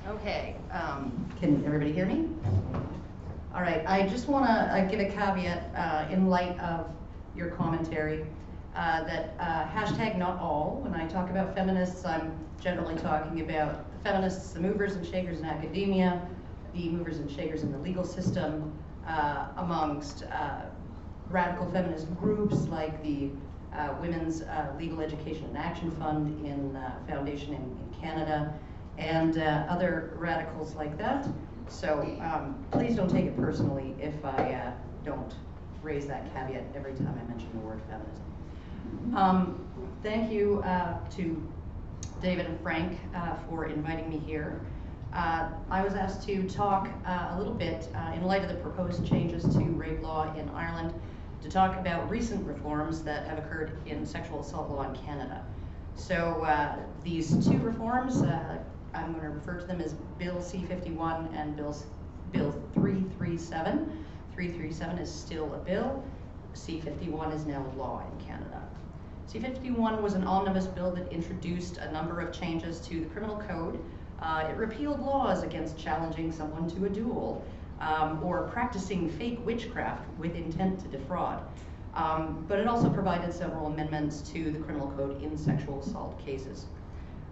Okay, can everybody hear me? All right, I just want to give a caveat in light of your commentary that hashtag not all. When I talk about feminists, I'm generally talking about the feminists, the movers and shakers in academia, the movers and shakers in the legal system, amongst radical feminist groups like the Women's Legal Education and Action Fund in Foundation in Canada, and other radicals like that. So please don't take it personally if I don't raise that caveat every time I mention the word feminism. Thank you to David and Frank for inviting me here. I was asked to talk a little bit in light of the proposed changes to rape law in Ireland, to talk about recent reforms that have occurred in sexual assault law in Canada. So these two reforms, I'm going to refer to them as Bill C-51 and Bill 337. 337 is still a bill. C-51 is now law in Canada. C-51 was an omnibus bill that introduced a number of changes to the criminal code. It repealed laws against challenging someone to a duel or practicing fake witchcraft with intent to defraud. But it also provided several amendments to the criminal code in sexual assault cases.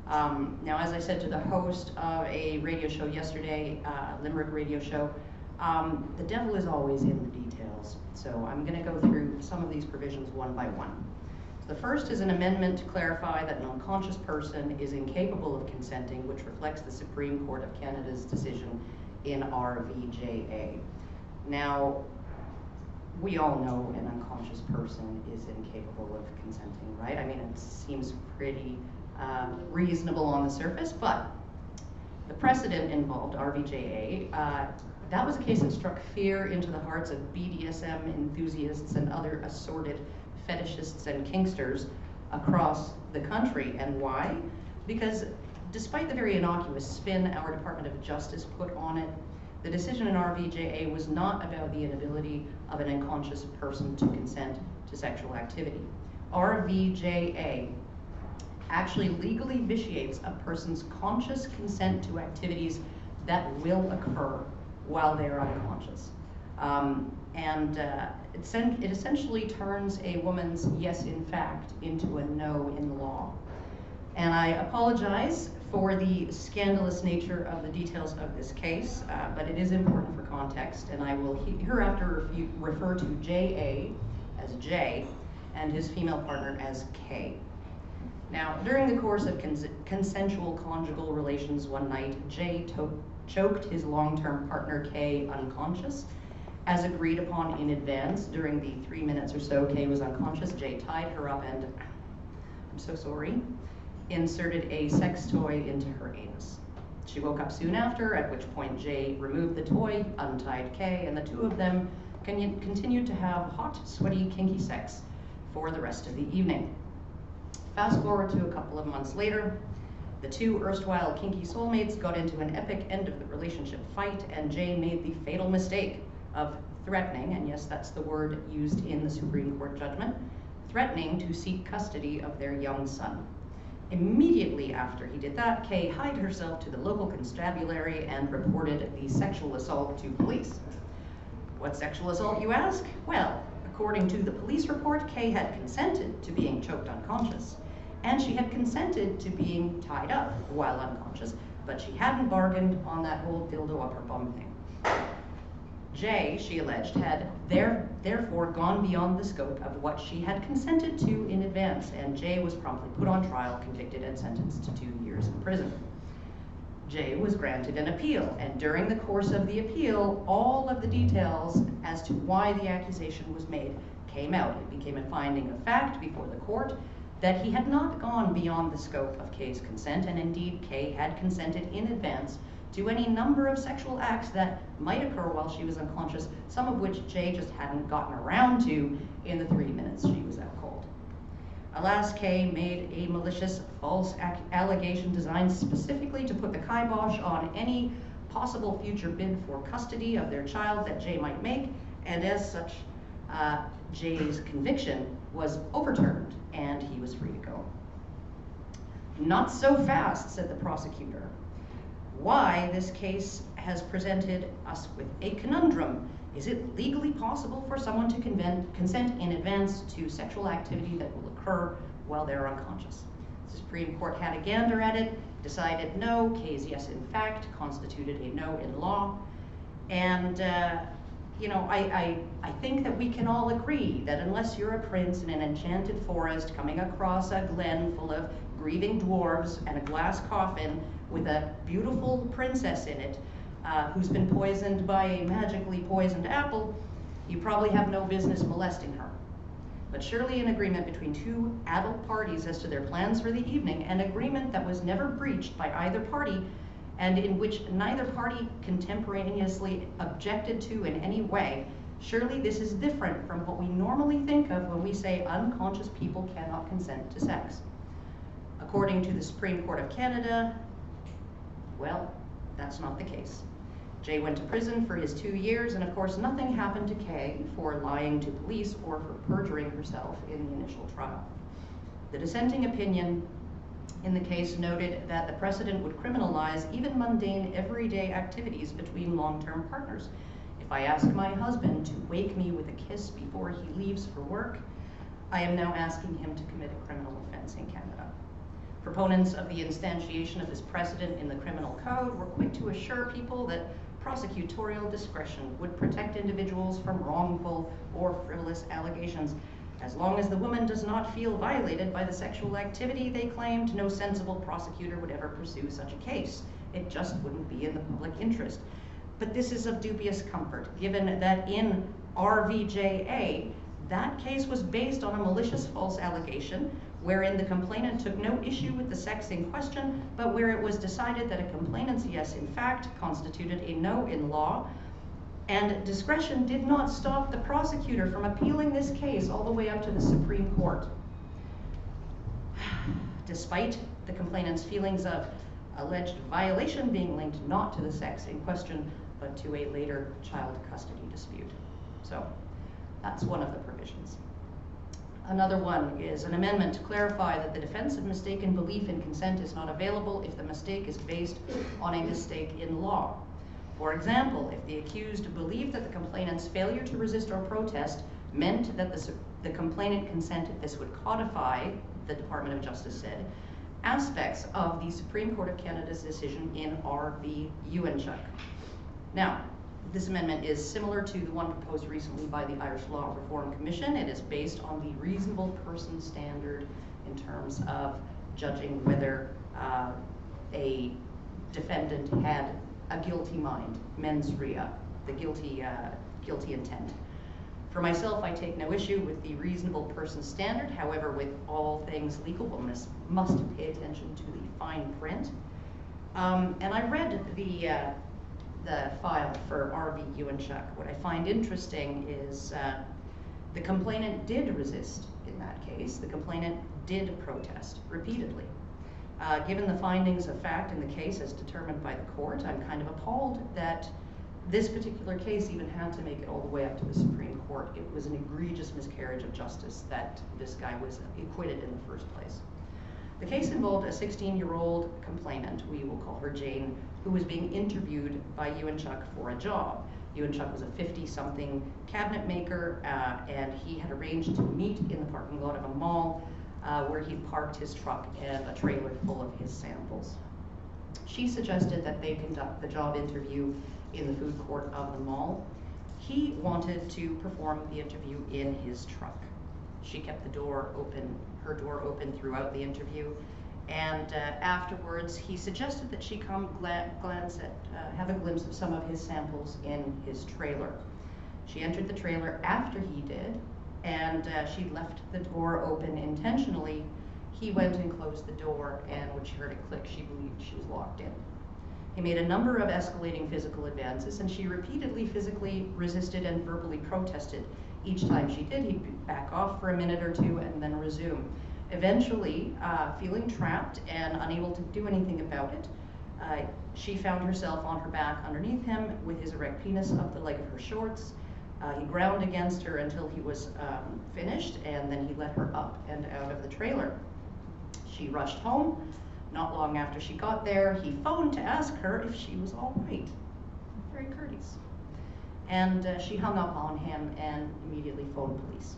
Now, as I said to the host of a radio show yesterday, Limerick radio show, the devil is always in the details. So I'm going to go through some of these provisions one by one. The first is an amendment to clarify that an unconscious person is incapable of consenting, which reflects the Supreme Court of Canada's decision in RVJA. Now, we all know an unconscious person is incapable of consenting, right? I mean, it seems pretty reasonable on the surface, but the precedent involved, RVJA, that was a case that struck fear into the hearts of BDSM enthusiasts and other assorted fetishists and kinksters across the country. And why? Because despite the very innocuous spin our Department of Justice put on it, the decision in RVJA was not about the inability of an unconscious person to consent to sexual activity. RVJA actually legally vitiates a person's conscious consent to activities that will occur while they're unconscious. It essentially turns a woman's yes in fact into a no in the law. And I apologize for the scandalous nature of the details of this case, but it is important for context, and I will hereafter refer to J.A. as J and his female partner as K. Now, during the course of consensual conjugal relations one night, J choked his long-term partner K unconscious. As agreed upon in advance, during the 3 minutes or so K was unconscious, J tied her up and, I'm so sorry, inserted a sex toy into her anus. She woke up soon after, at which point J removed the toy, untied K, and the two of them continued to have hot, sweaty, kinky sex for the rest of the evening. Fast forward to a couple of months later, the two erstwhile kinky soulmates got into an epic end of the relationship fight, and J made the fatal mistake of threatening, and yes, that's the word used in the Supreme Court judgment, threatening to seek custody of their young son. Immediately after he did that, Kay hied herself to the local constabulary and reported the sexual assault to police. What sexual assault, you ask? Well, according to the police report, Kay had consented to being choked unconscious, and she had consented to being tied up while unconscious, but she hadn't bargained on that whole dildo up her bum thing. J, she alleged, had therefore gone beyond the scope of what she had consented to in advance, and J was promptly put on trial, convicted, and sentenced to 2 years in prison. J was granted an appeal, and during the course of the appeal, all of the details as to why the accusation was made came out. It became a finding of fact before the court that he had not gone beyond the scope of Kay's consent, and indeed Kay had consented in advance to any number of sexual acts that might occur while she was unconscious, some of which J just hadn't gotten around to in the 3 minutes she was out cold. Alas, Kay made a malicious, false allegation designed specifically to put the kibosh on any possible future bid for custody of their child that J might make, and as such, J's conviction was overturned and he was free to go. Not so fast, said the prosecutor. why this case has presented us with a conundrum. Is it legally possible for someone to consent in advance to sexual activity that will occur while they're unconscious? The Supreme Court had a gander at it, decided no, K's yes in fact, constituted a no in law. And you know, I think that we can all agree that unless you're a prince in an enchanted forest coming across a glen full of grieving dwarves and a glass coffin with a beautiful princess in it who's been poisoned by a magically poisoned apple, you probably have no business molesting her. But surely an agreement between two adult parties as to their plans for the evening, an agreement that was never breached by either party and in which neither party contemporaneously objected to in any way, surely this is different from what we normally think of when we say unconscious people cannot consent to sex. According to the Supreme Court of Canada, well, that's not the case. Jay went to prison for his 2 years, and of course nothing happened to Kay for lying to police or for perjuring herself in the initial trial. The dissenting opinion in the case noted that the precedent would criminalize even mundane everyday activities between long-term partners. If I ask my husband to wake me with a kiss before he leaves for work, I am now asking him to commit a criminal offense in Canada. Proponents of the instantiation of this precedent in the criminal code were quick to assure people that prosecutorial discretion would protect individuals from wrongful or frivolous allegations. As long as the woman does not feel violated by the sexual activity they claimed, no sensible prosecutor would ever pursue such a case. It just wouldn't be in the public interest. But this is of dubious comfort, given that in RVJA, that case was based on a malicious false allegation wherein the complainant took no issue with the sex in question, but where it was decided that a complainant's yes in fact constituted a no in law, and discretion did not stop the prosecutor from appealing this case all the way up to the Supreme Court. Despite the complainant's feelings of alleged violation being linked not to the sex in question, but to a later child custody dispute. So that's one of the provisions. Another one is an amendment to clarify that the defense of mistaken belief in consent is not available if the mistake is based on a mistake in law. For example, if the accused believed that the complainant's failure to resist or protest meant that the complainant consented, this would codify, the Department of Justice said, aspects of the Supreme Court of Canada's decision in R.V. Uenchuk. Now, this amendment is similar to the one proposed recently by the Irish Law Reform Commission. It is based on the reasonable person standard in terms of judging whether a defendant had a guilty mind, mens rea, the guilty intent. For myself, I take no issue with the reasonable person standard. However, with all things legal, one must pay attention to the fine print. And I read the file for R.V. Uenchuk. What I find interesting is the complainant did resist in that case. The complainant did protest repeatedly. Given the findings of fact in the case as determined by the court, I'm kind of appalled that this particular case even had to make it all the way up to the Supreme Court. It was an egregious miscarriage of justice that this guy was acquitted in the first place. The case involved a 16-year-old complainant, we will call her Jane, who was being interviewed by Uenchuk for a job. Uenchuk was a 50-something cabinet maker, and he had arranged to meet in the parking lot of a mall where he parked his truck and a trailer full of his samples. She suggested that they conduct the job interview in the food court of the mall. He wanted to perform the interview in his truck. She kept the door open, her door open throughout the interview, and afterwards he suggested that she come glance at, have a glimpse of some of his samples in his trailer. She entered the trailer after he did, and she left the door open intentionally. He went and closed the door, and when she heard it click, she believed she was locked in. He made a number of escalating physical advances, and she repeatedly physically resisted and verbally protested. Each time she did, he'd back off for a minute or two and then resume. Eventually, feeling trapped and unable to do anything about it, she found herself on her back underneath him with his erect penis up the leg of her shorts. He ground against her until he was finished, and then he let her up and out of the trailer. She rushed home, Not long after she got there, he phoned to ask her if she was all right. Very courteous. And she hung up on him and immediately phoned police.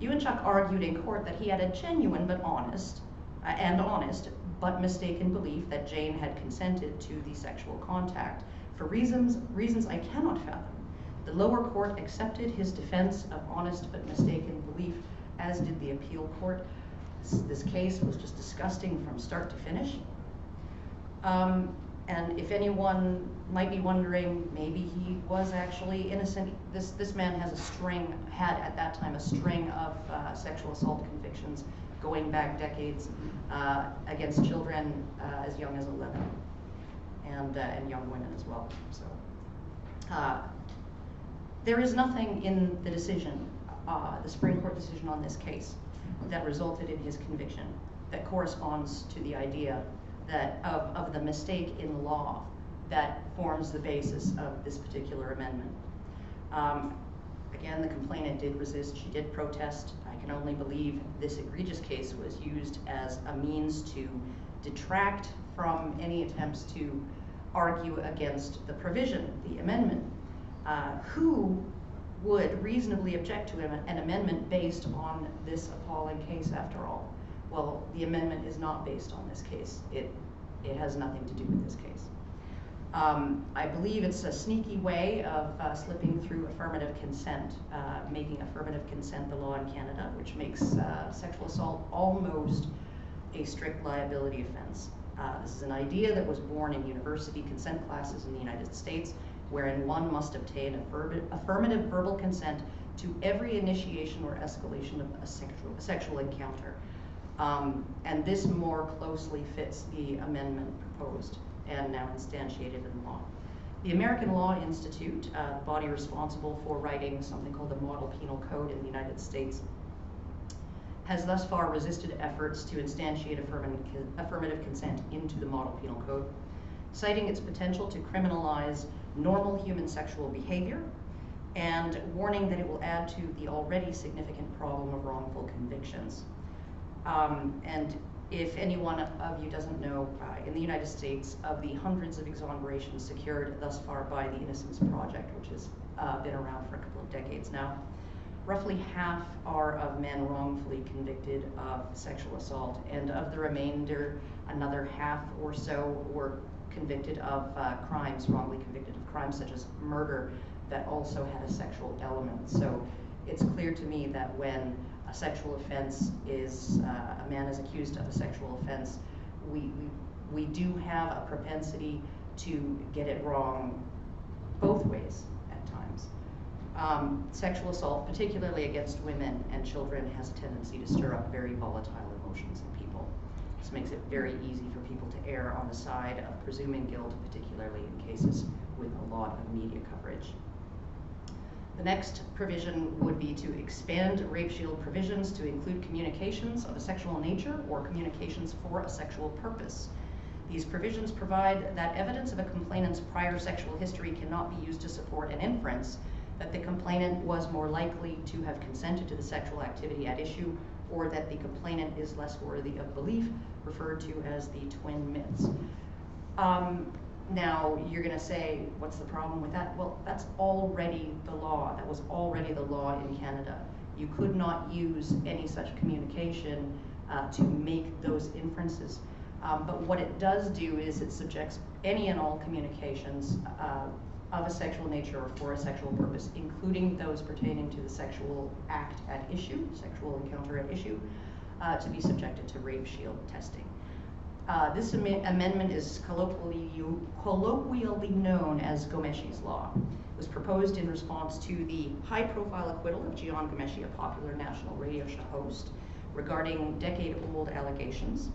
Ewanchuk argued in court that he had a genuine but honest but mistaken belief that Jane had consented to the sexual contact for reasons I cannot fathom. The lower court accepted his defense of honest but mistaken belief, as did the appeal court. This case was just disgusting from start to finish. And if anyone might be wondering, maybe he was actually innocent. This man had at that time a string of sexual assault convictions going back decades against children as young as 11, and young women as well. So there is nothing in the decision, the Supreme Court decision on this case, that resulted in his conviction that corresponds to the idea that of the mistake in law that forms the basis of this particular amendment. Again, the complainant did resist, she did protest. I can only believe this egregious case was used as a means to detract from any attempts to argue against the provision, the amendment. Who would reasonably object to an amendment based on this appalling case after all? Well, the amendment is not based on this case. It has nothing to do with this case. I believe it's a sneaky way of slipping through affirmative consent, making affirmative consent the law in Canada, which makes sexual assault almost a strict liability offense. This is an idea that was born in university consent classes in the United States, wherein one must obtain affirmative verbal consent to every initiation or escalation of a sexual encounter. And this more closely fits the amendment proposed and now instantiated in law. The American Law Institute, the body responsible for writing something called the Model Penal Code in the United States, has thus far resisted efforts to instantiate affirmative consent into the Model Penal Code, citing its potential to criminalize normal human sexual behavior and warning that it will add to the already significant problem of wrongful convictions. And if anyone of you doesn't know, in the United States, of the hundreds of exonerations secured thus far by the Innocence Project, which has been around for a couple of decades now, roughly half are of men wrongfully convicted of sexual assault, and of the remainder, another half or so were convicted of crimes, wrongly convicted of crimes such as murder that also had a sexual element. So it's clear to me that when a sexual offense is, a man is accused of a sexual offense, we do have a propensity to get it wrong both ways at times. Sexual assault, particularly against women and children, has a tendency to stir up very volatile emotions in people. This makes it very easy for people to err on the side of presuming guilt, particularly in cases with a lot of media coverage. The next provision would be to expand rape shield provisions to include communications of a sexual nature or communications for a sexual purpose. These provisions provide that evidence of a complainant's prior sexual history cannot be used to support an inference that the complainant was more likely to have consented to the sexual activity at issue, or that the complainant is less worthy of belief, referred to as the twin myths. Now, you're going to say, what's the problem with that? Well, that's already the law. That was already the law in Canada. You could not use any such communication to make those inferences. But what it does do is it subjects any and all communications of a sexual nature or for a sexual purpose, including those pertaining to the sexual act at issue, sexual encounter at issue, to be subjected to rape shield testing. This amendment is colloquially known as Gomeshi's Law. It was proposed in response to the high-profile acquittal of Jian Ghomeshi, a popular national radio show host, regarding decade-old allegations.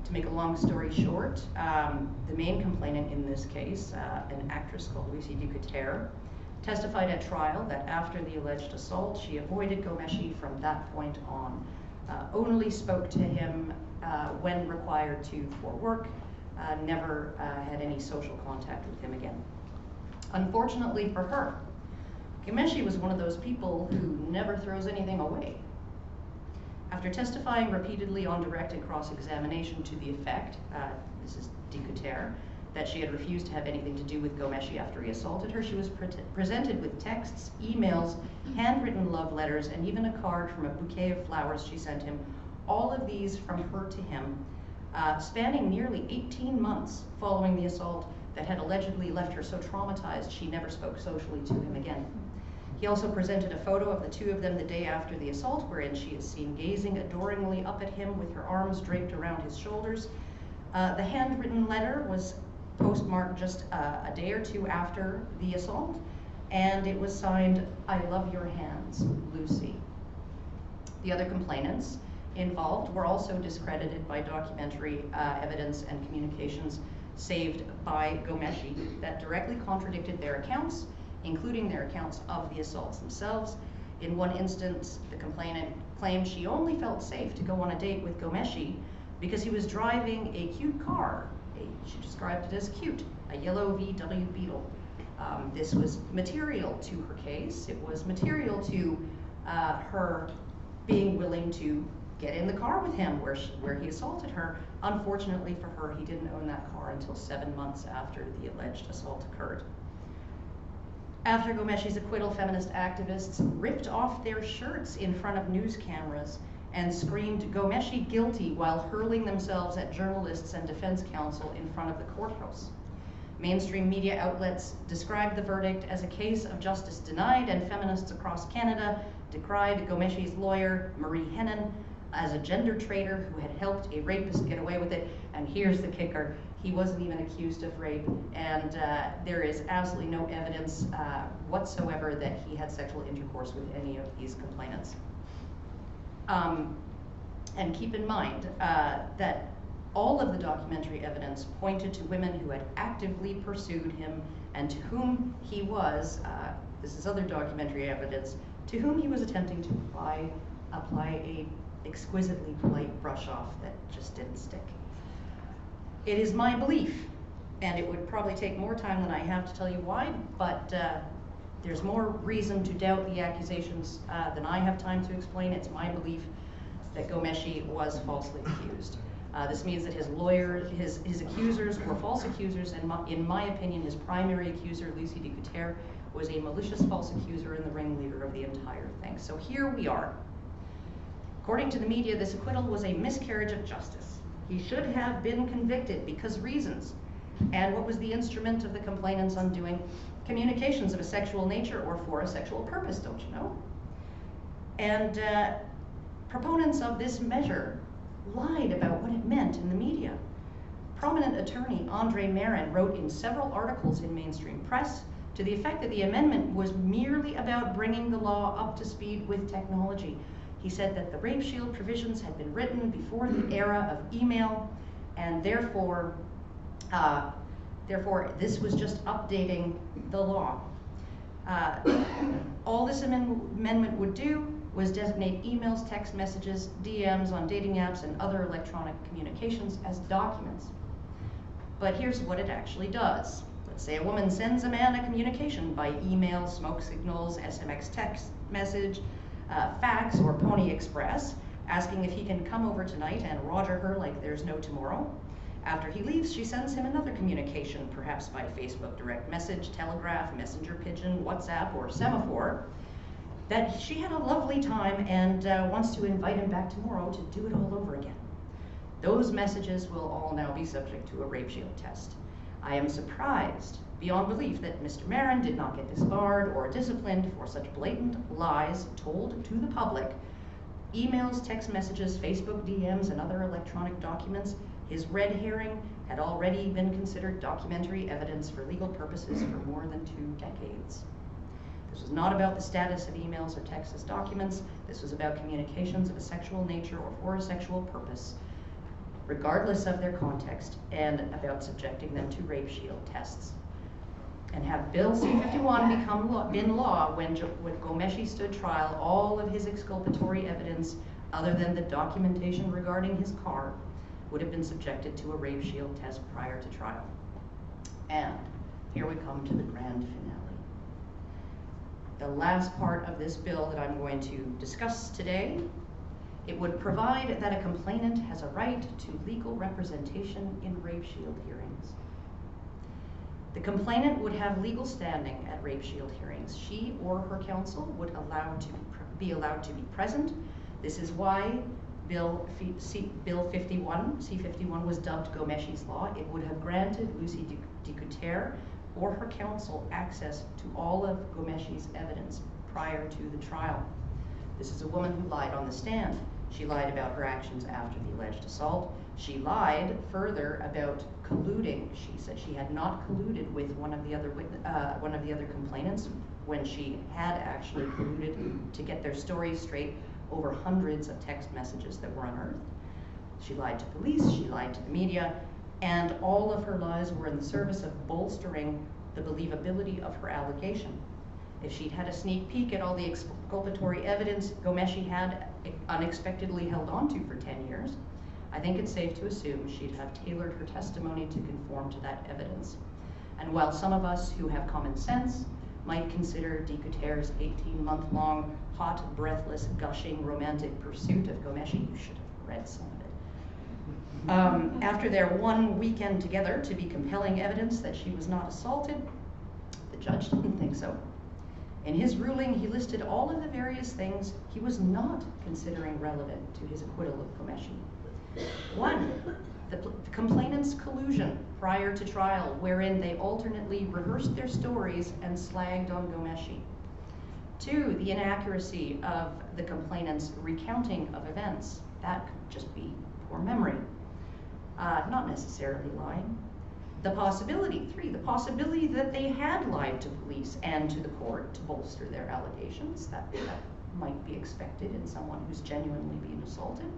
To make a long story short, the main complainant in this case, an actress called Lucy Ducoteur, testified at trial that after the alleged assault, she avoided Ghomeshi from that point on, only spoke to him when required to for work, never had any social contact with him again. Unfortunately for her, Ghomeshi was one of those people who never throws anything away. After testifying repeatedly on direct and cross-examination to the effect, Mrs. Dicotere, that she had refused to have anything to do with Ghomeshi after he assaulted her, she was presented with texts, emails, handwritten love letters, and even a card from a bouquet of flowers she sent him, all of these from her to him, spanning nearly 18 months following the assault that had allegedly left her so traumatized she never spoke socially to him again. He also presented a photo of the two of them the day after the assault, wherein she is seen gazing adoringly up at him with her arms draped around his shoulders. The handwritten letter was postmarked just a day or two after the assault, and it was signed, "I love your hands, Lucy." The other complainants involved were also discredited by documentary evidence and communications saved by Ghomeshi that directly contradicted their accounts, including their accounts of the assaults themselves. In one instance, the complainant claimed she only felt safe to go on a date with Ghomeshi because he was driving a cute car. She described it as cute, a yellow VW Beetle. This was material to her case. It was material to her being willing to get in the car with him where he assaulted her. Unfortunately for her, he didn't own that car until 7 months after the alleged assault occurred. After Ghomeshi's acquittal, feminist activists ripped off their shirts in front of news cameras and screamed "Ghomeshi guilty" while hurling themselves at journalists and defense counsel in front of the courthouse. Mainstream media outlets described the verdict as a case of justice denied, and feminists across Canada decried Ghomeshi's lawyer, Marie Hennen, as a gender traitor who had helped a rapist get away with it. And here's the kicker: he wasn't even accused of rape, and there is absolutely no evidence whatsoever that he had sexual intercourse with any of these complainants. And keep in mind that all of the documentary evidence pointed to women who had actively pursued him and to whom he was, this is other documentary evidence, to whom he was attempting to apply a exquisitely polite brush off that just didn't stick. It is my belief, and it would probably take more time than I have to tell you why, but there's more reason to doubt the accusations than I have time to explain. It's my belief that Ghomeshi was falsely accused. This means that his lawyer, his accusers were false accusers, and in my opinion, his primary accuser, Lucy Dicotere, was a malicious false accuser and the ringleader of the entire thing. So here we are. According to the media, this acquittal was a miscarriage of justice. He should have been convicted because reasons. And what was the instrument of the complainant's undoing? Communications of a sexual nature or for a sexual purpose, don't you know? And proponents of this measure lied about what it meant in the media. Prominent attorney Andre Marin wrote in several articles in mainstream press to the effect that the amendment was merely about bringing the law up to speed with technology. He said that the rape shield provisions had been written before the era of email, and therefore this was just updating the law. All this amendment would do was designate emails, text messages, DMs on dating apps, and other electronic communications as documents. But here's what it actually does. Let's say a woman sends a man a communication by email, smoke signals, SMS text message, fax, or Pony Express, asking if he can come over tonight and roger her like there's no tomorrow. After he leaves, she sends him another communication, perhaps by Facebook direct message, telegraph, messenger pigeon, WhatsApp, or semaphore, that she had a lovely time and wants to invite him back tomorrow to do it all over again. Those messages will all now be subject to a rape shield test. I am surprised beyond belief that Mr. Marin did not get disbarred or disciplined for such blatant lies told to the public. Emails, text messages, Facebook DMs, and other electronic documents, his red herring had already been considered documentary evidence for legal purposes for more than 2 decades. This was not about the status of emails or texts as documents. This was about communications of a sexual nature or for a sexual purpose, regardless of their context, and about subjecting them to rape shield tests. And have Bill C-51 been law when Ghomeshi stood trial, all of his exculpatory evidence, other than the documentation regarding his car, would have been subjected to a rape shield test prior to trial. And here we come to the grand finale. The last part of this bill that I'm going to discuss today It would provide that a complainant has a right to legal representation in rape shield hearings. The complainant would have legal standing at rape shield hearings. She or her counsel would be allowed to be present. This is why Bill 51, C-51 was dubbed Gomeshi's Law. It would have granted Lucy Dicutere or her counsel access to all of Gomeshi's evidence prior to the trial. This is a woman who lied on the stand. She lied about her actions after the alleged assault. She lied further about colluding. She said she had not colluded with one of the other complainants when she had actually colluded to get their stories straight over hundreds of text messages that were unearthed. She lied to police, she lied to the media, and all of her lies were in the service of bolstering the believability of her allegation. If she'd had a sneak peek at all the exculpatory evidence Gomeshi had unexpectedly held onto for 10 years, I think it's safe to assume she'd have tailored her testimony to conform to that evidence. And while some of us who have common sense might consider Dicutere's 18-month-long, hot, breathless, gushing, romantic pursuit of Gomeshi, you should have read some of it, after their one weekend together to be compelling evidence that she was not assaulted, the judge didn't think so. In his ruling, he listed all of the various things he was not considering relevant to his acquittal of Gomeshi. 1, the complainant's collusion prior to trial, wherein they alternately rehearsed their stories and slagged on Gomeshi. 2, the inaccuracy of the complainant's recounting of events. That could just be poor memory, not necessarily lying. 3, the possibility that they had lied to police and to the court to bolster their allegations. That might be expected in someone who's genuinely being assaulted.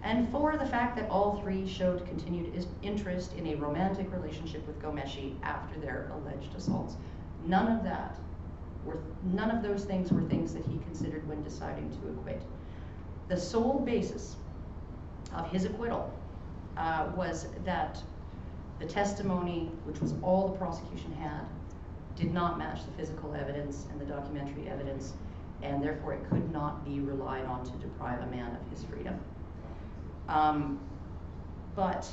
And 4, the fact that all 3 showed continued interest in a romantic relationship with Gomeshi after their alleged assaults. None of those things were things that he considered when deciding to acquit. The sole basis of his acquittal was that the testimony, which was all the prosecution had, did not match the physical evidence and the documentary evidence, and therefore it could not be relied on to deprive a man of his freedom. But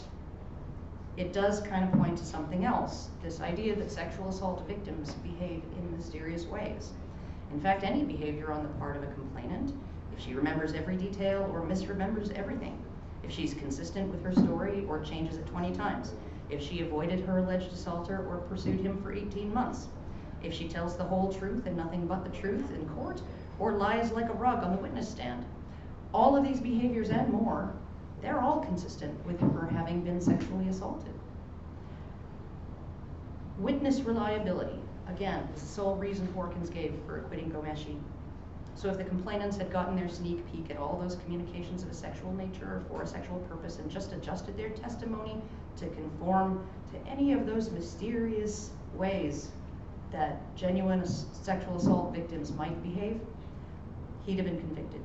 it does kind of point to something else, this idea that sexual assault victims behave in mysterious ways. In fact, any behavior on the part of a complainant, if she remembers every detail or misremembers everything, if she's consistent with her story or changes it 20 times, if she avoided her alleged assaulter or pursued him for 18 months, if she tells the whole truth and nothing but the truth in court, or lies like a rug on the witness stand, all of these behaviors and more, they're all consistent with her having been sexually assaulted. Witness reliability, again, is the sole reason Horkins gave for acquitting Gomeshi. So if the complainants had gotten their sneak peek at all those communications of a sexual nature or for a sexual purpose and just adjusted their testimony to conform to any of those mysterious ways that genuine sexual assault victims might behave, he'd have been convicted.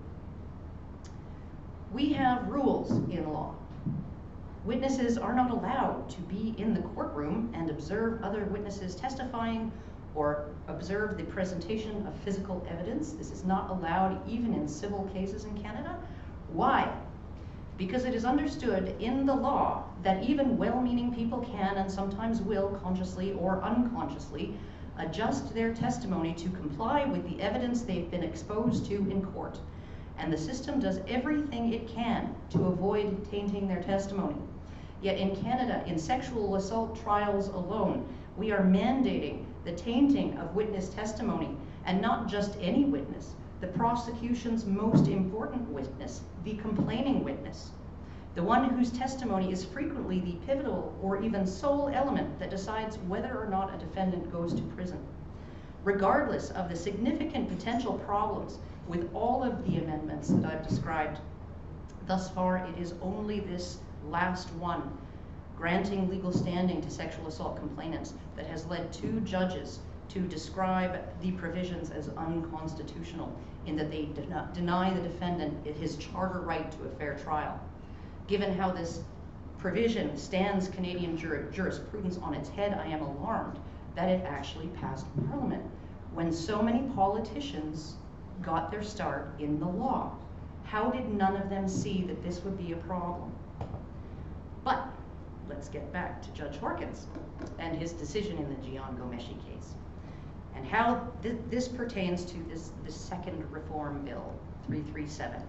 We have rules in law. Witnesses are not allowed to be in the courtroom and observe other witnesses testifying or observe the presentation of physical evidence. This is not allowed even in civil cases in Canada. Why? Because it is understood in the law that even well-meaning people can and sometimes will consciously or unconsciously adjust their testimony to comply with the evidence they've been exposed to in court. And the system does everything it can to avoid tainting their testimony. Yet in Canada, in sexual assault trials alone, we are mandating the tainting of witness testimony, and not just any witness, the prosecution's most important witness, the complaining witness, the one whose testimony is frequently the pivotal or even sole element that decides whether or not a defendant goes to prison. Regardless of the significant potential problems with all of the amendments that I've described, thus far it is only this last one, granting legal standing to sexual assault complainants, that has led 2 judges to describe the provisions as unconstitutional in that they deny the defendant his charter right to a fair trial. Given how this provision stands Canadian jurisprudence on its head, I am alarmed that it actually passed Parliament when so many politicians got their start in the law. How did none of them see that this would be a problem? But let's get back to Judge Horkins and his decision in the Gian Gomeshi case, and how this pertains to this second reform bill, 337.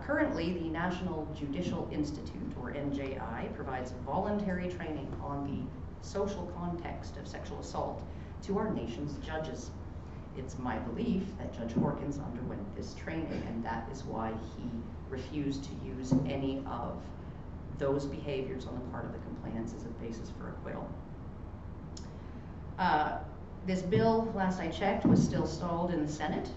Currently, the National Judicial Institute, or NJI, provides voluntary training on the social context of sexual assault to our nation's judges. It's my belief that Judge Horkins underwent this training, and that is why he refused to use any of those behaviors on the part of the complainants as a basis for acquittal. This bill, last I checked, was still stalled in the Senate,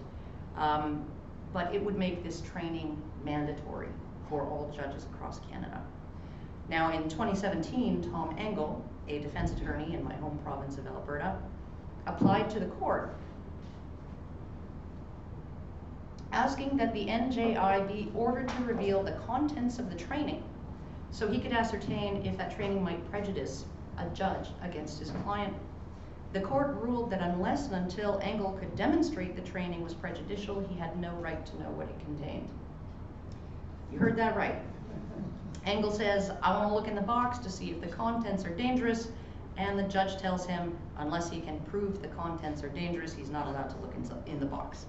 but it would make this training mandatory for all judges across Canada. Now, in 2017, Tom Engel, a defense attorney in my home province of Alberta, applied to the court asking that the NJI be ordered to reveal the contents of the training so he could ascertain if that training might prejudice a judge against his client. The court ruled that unless and until Engel could demonstrate the training was prejudicial, he had no right to know what it contained. You heard that right. Engel says, I want to look in the box to see if the contents are dangerous, and the judge tells him, unless he can prove the contents are dangerous, he's not allowed to look in the box.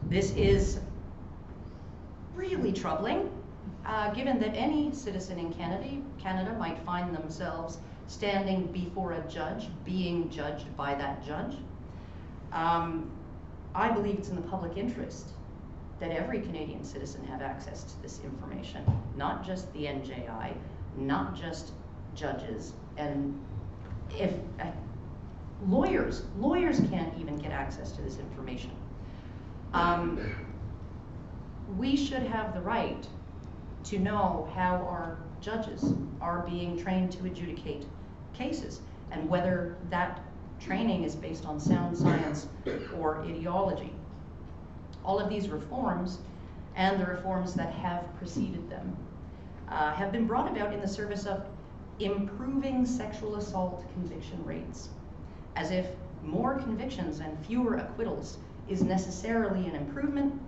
This is really troubling, given that any citizen in Canada might find themselves standing before a judge, being judged by that judge. I believe it's in the public interest that every Canadian citizen have access to this information, not just the NJI, not just judges, and if lawyers can't even get access to this information. We should have the right to know how our judges are being trained to adjudicate cases, and whether that training is based on sound science or ideology. All of these reforms, and the reforms that have preceded them, have been brought about in the service of improving sexual assault conviction rates, as if more convictions and fewer acquittals is necessarily an improvement,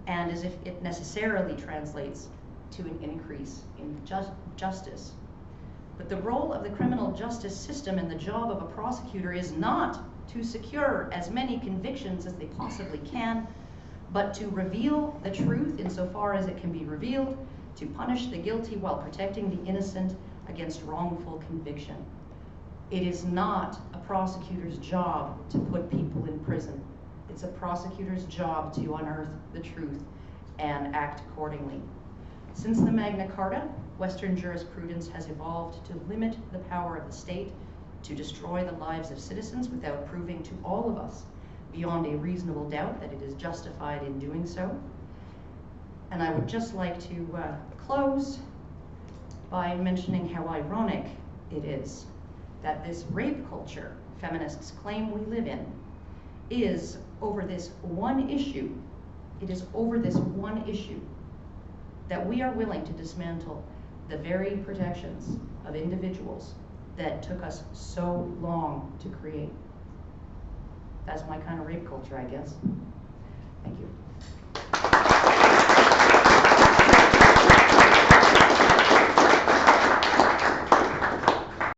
and as if it necessarily translates to an increase in justice. But the role of the criminal justice system and the job of a prosecutor is not to secure as many convictions as they possibly can, but to reveal the truth insofar as it can be revealed, to punish the guilty while protecting the innocent against wrongful conviction. It is not a prosecutor's job to put people in prison. It's a prosecutor's job to unearth the truth and act accordingly. Since the Magna Carta, Western jurisprudence has evolved to limit the power of the state to destroy the lives of citizens without proving to all of us beyond a reasonable doubt that it is justified in doing so. And I would just like to close by mentioning how ironic it is that this rape culture feminists claim we live in is over this one issue. It is over this one issue that we are willing to dismantle the very protections of individuals that took us so long to create. That's my kind of rape culture, I guess. Thank you.